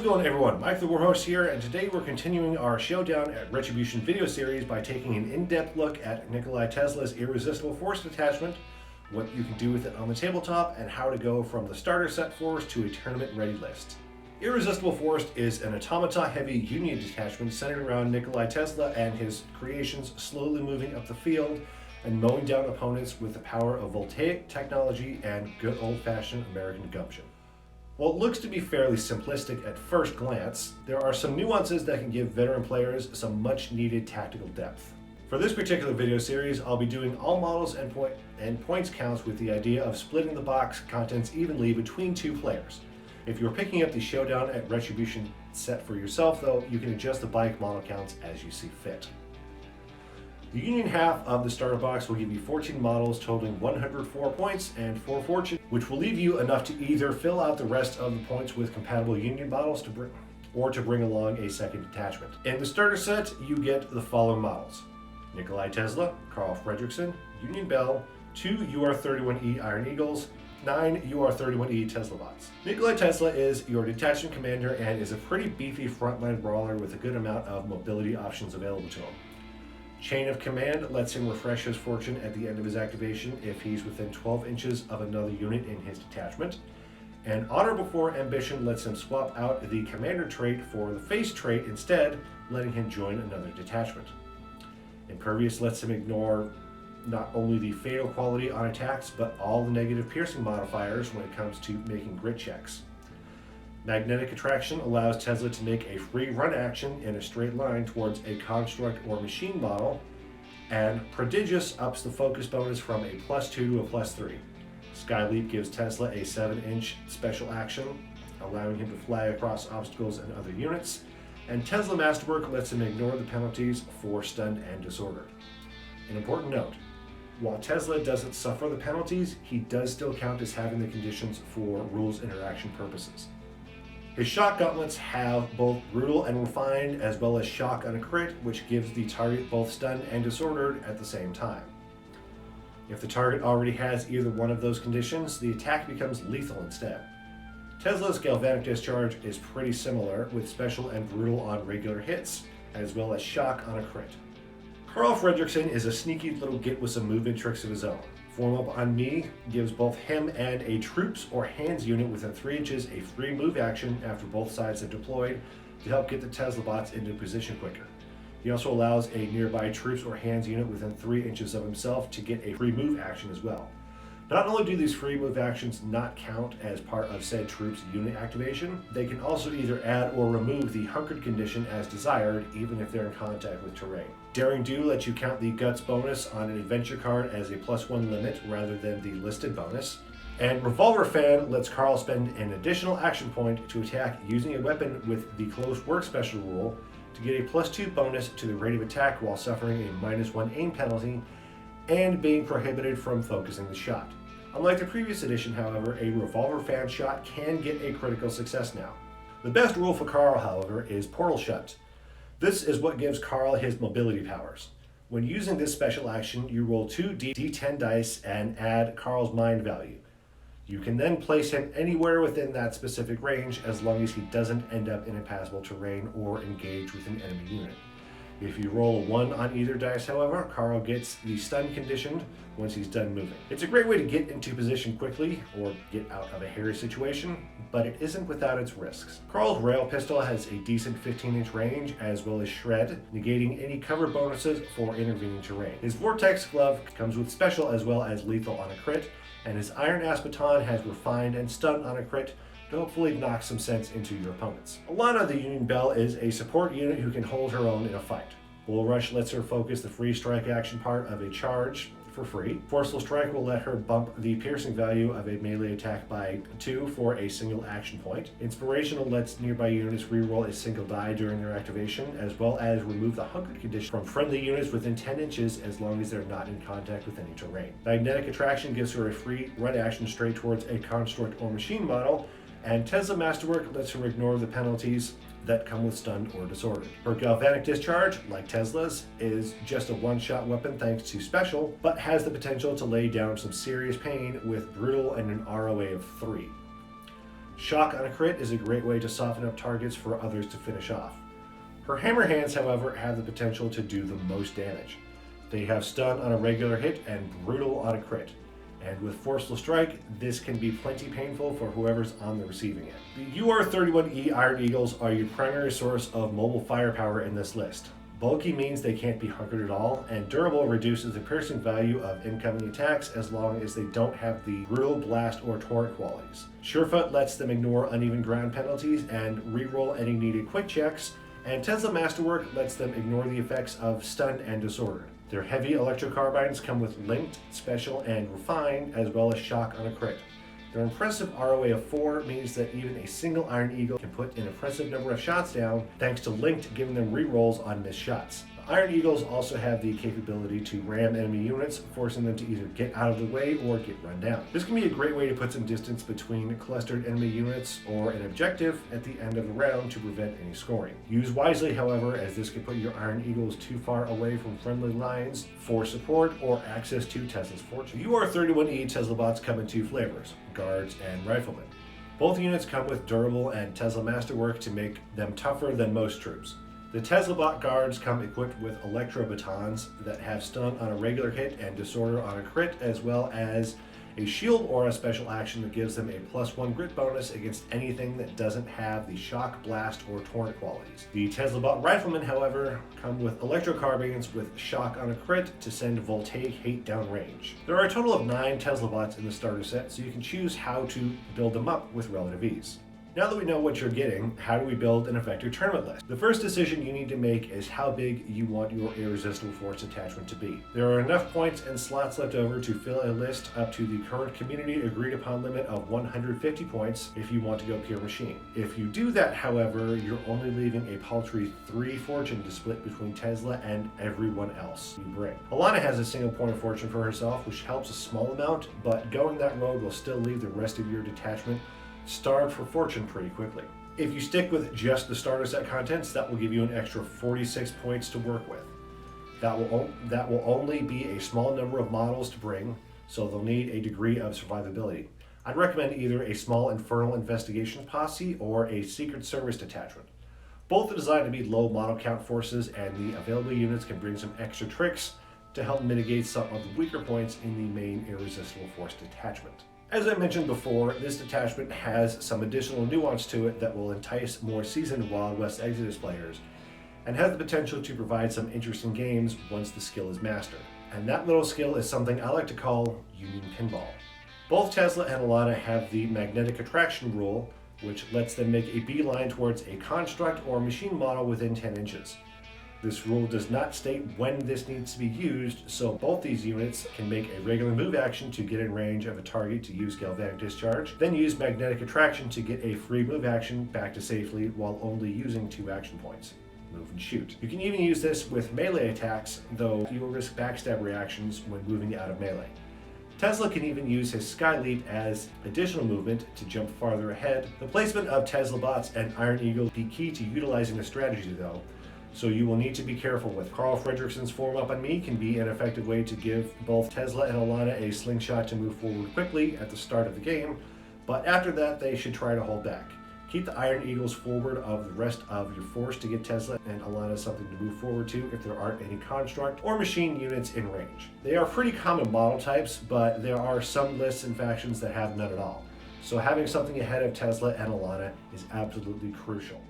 going, everyone? Mike the Warhost here, and today we're continuing our Showdown at Retribution video series by taking an in-depth look at Nikolai Tesla's Irresistible Force Detachment, what you can do with it on the tabletop, and how to go from the starter set force to a tournament-ready list. Irresistible Force is an automata-heavy Union detachment centered around Nikolai Tesla and his creations slowly moving up the field and mowing down opponents with the power of voltaic technology and good old-fashioned American gumption. While it looks to be fairly simplistic at first glance, there are some nuances that can give veteran players some much needed tactical depth. For this particular video series, I'll be doing all models and points counts with the idea of splitting the box contents evenly between two players. If you're picking up the Showdown at Retribution set for yourself though, you can adjust the bike model counts as you see fit. The Union half of the starter box will give you 14 models totaling 104 points and 4 fortune, which will leave you enough to either fill out the rest of the points with compatible Union models to bring along a second detachment. In the starter set, you get the following models: Nikolai Tesla, Carl Fredrickson, Union Bell, 2 UR-31E Iron Eagles, 9 UR-31E Tesla bots. Nikolai Tesla is your detachment commander and is a pretty beefy frontline brawler with a good amount of mobility options available to him. Chain of Command lets him refresh his fortune at the end of his activation if he's within 12 inches of another unit in his detachment. And Honor Before Ambition lets him swap out the Commander trait for the Face trait instead, letting him join another detachment. Impervious lets him ignore not only the fatal quality on attacks, but all the negative piercing modifiers when it comes to making grit checks. Magnetic Attraction allows Tesla to make a free run action in a straight line towards a construct or machine model, and Prodigious ups the focus bonus from a +2 to a +3. Skyleap gives Tesla a 7-inch special action, allowing him to fly across obstacles and other units, and Tesla Masterwork lets him ignore the penalties for Stunned and Disordered. An important note: while Tesla doesn't suffer the penalties, he does still count as having the conditions for rules interaction purposes. His shock gauntlets have both brutal and refined, as well as shock on a crit, which gives the target both stunned and disordered at the same time. If the target already has either one of those conditions, the attack becomes lethal instead. Tesla's Galvanic Discharge is pretty similar, with special and brutal on regular hits, as well as shock on a crit. Carl Fredrickson is a sneaky little git with some movement tricks of his own. Form Up on Me gives both him and a troops or hands unit within 3 inches a free move action after both sides have deployed to help get the Tesla bots into position quicker. He also allows a nearby troops or hands unit within 3 inches of himself to get a free move action as well. Not only do these free move actions not count as part of said troops unit activation, they can also either add or remove the hunkered condition as desired, even if they're in contact with terrain. Daring Do lets you count the guts bonus on an adventure card as a +1 limit rather than the listed bonus. And Revolver Fan lets Carl spend an additional action point to attack using a weapon with the Close Work special rule to get a +2 bonus to the rate of attack while suffering a -1 aim penalty and being prohibited from focusing the shot. Unlike the previous edition, however, a Revolver Fan shot can get a critical success now. The best rule for Carl, however, is Portal Shut. This is what gives Carl his mobility powers. When using this special action, you roll 2 D10 dice and add Carl's mind value. You can then place him anywhere within that specific range as long as he doesn't end up in impassable terrain or engage with an enemy unit. If you roll a 1 on either dice, however, Carl gets the stun conditioned once he's done moving. It's a great way to get into position quickly or get out of a hairy situation, but it isn't without its risks. Carl's rail pistol has a decent 15-inch range as well as shred, negating any cover bonuses for intervening terrain. His Vortex glove comes with special as well as lethal on a crit, and his Iron Ass Baton has refined and stun on a crit to hopefully knock some sense into your opponents. Alana the Union Bell is a support unit who can hold her own in a fight. Bull Rush lets her focus the free strike action part of a charge for free. Forceful Strike will let her bump the piercing value of a melee attack by 2 for a single action point. Inspirational lets nearby units reroll a single die during their activation, as well as remove the hunkered condition from friendly units within 10 inches as long as they're not in contact with any terrain. Magnetic Attraction gives her a free run action straight towards a construct or machine model, and Tesla Masterwork lets her ignore the penalties that come with stunned or disordered. Her Galvanic Discharge, like Tesla's, is just a one-shot weapon thanks to special, but has the potential to lay down some serious pain with brutal and an ROA of 3. Shock on a crit is a great way to soften up targets for others to finish off. Her hammer hands, however, have the potential to do the most damage. They have stun on a regular hit and brutal on a crit. And with Forceful Strike, this can be plenty painful for whoever's on the receiving end. The UR-31E Iron Eagles are your primary source of mobile firepower in this list. Bulky means they can't be hunkered at all, and Durable reduces the piercing value of incoming attacks as long as they don't have the Brutal, Blast, or Torrent qualities. Surefoot lets them ignore uneven ground penalties and reroll any needed quick checks, and Tesla Masterwork lets them ignore the effects of Stun and Disorder. Their heavy electrocarbines come with Linked, Special, and Refined, as well as Shock on a crit. Their impressive ROA of 4 means that even a single Iron Eagle can put an impressive number of shots down, thanks to Linked giving them rerolls on missed shots. The Iron Eagles also have the capability to ram enemy units, forcing them to either get out of the way or get run down. This can be a great way to put some distance between clustered enemy units or an objective at the end of the round to prevent any scoring. Use wisely, however, as this can put your Iron Eagles too far away from friendly lines for support or access to Tesla's fortune. UR-31E Tesla bots come in two flavors, guards and riflemen. Both units come with Durable and Tesla Masterwork to make them tougher than most troops. The Tesla bot guards come equipped with electro batons that have stun on a regular hit and disorder on a crit, as well as a shield aura special action that gives them a +1 grit bonus against anything that doesn't have the shock, blast, or torrent qualities. The Tesla bot riflemen, however, come with electrocarbines with shock on a crit to send voltaic hate downrange. There are a total of 9 Tesla bots in the starter set, so you can choose how to build them up with relative ease. Now that we know what you're getting, how do we build an effective tournament list? The first decision you need to make is how big you want your Irresistible Force Detachment to be. There are enough points and slots left over to fill a list up to the current community agreed upon limit of 150 points if you want to go pure machine. If you do that, however, you're only leaving a paltry 3 fortune to split between Tesla and everyone else you bring. Alana has a single point of fortune for herself, which helps a small amount, but going that road will still leave the rest of your detachment starved for fortune pretty quickly. If you stick with just the starter set contents, that will give you an extra 46 points to work with. That will only be a small number of models to bring, so they'll need a degree of survivability. I'd recommend either a small Infernal Investigations posse or a Secret Service detachment. Both are designed to be low model count forces, and the available units can bring some extra tricks to help mitigate some of the weaker points in the main Irresistible Force detachment. As I mentioned before, this detachment has some additional nuance to it that will entice more seasoned Wild West Exodus players, and has the potential to provide some interesting games once the skill is mastered. And that little skill is something I like to call Union Pinball. Both Tesla and Alana have the magnetic attraction rule, which lets them make a beeline towards a construct or machine model within 10 inches. This rule does not state when this needs to be used, so both these units can make a regular move action to get in range of a target to use Galvanic Discharge, then use Magnetic Attraction to get a free move action back to safely while only using 2 action points. Move and shoot. You can even use this with melee attacks, though you will risk backstab reactions when moving out of melee. Tesla can even use his Sky Leap as additional movement to jump farther ahead. The placement of Tesla bots and Iron Eagle will be key to utilizing the strategy though, so you will need to be careful with. Carl Fredrickson's Form Up on Me can be an effective way to give both Tesla and Alana a slingshot to move forward quickly at the start of the game, but after that they should try to hold back. Keep the Iron Eagles forward of the rest of your force to give Tesla and Alana something to move forward to if there aren't any construct or machine units in range. They are pretty common model types, but there are some lists and factions that have none at all, so having something ahead of Tesla and Alana is absolutely crucial.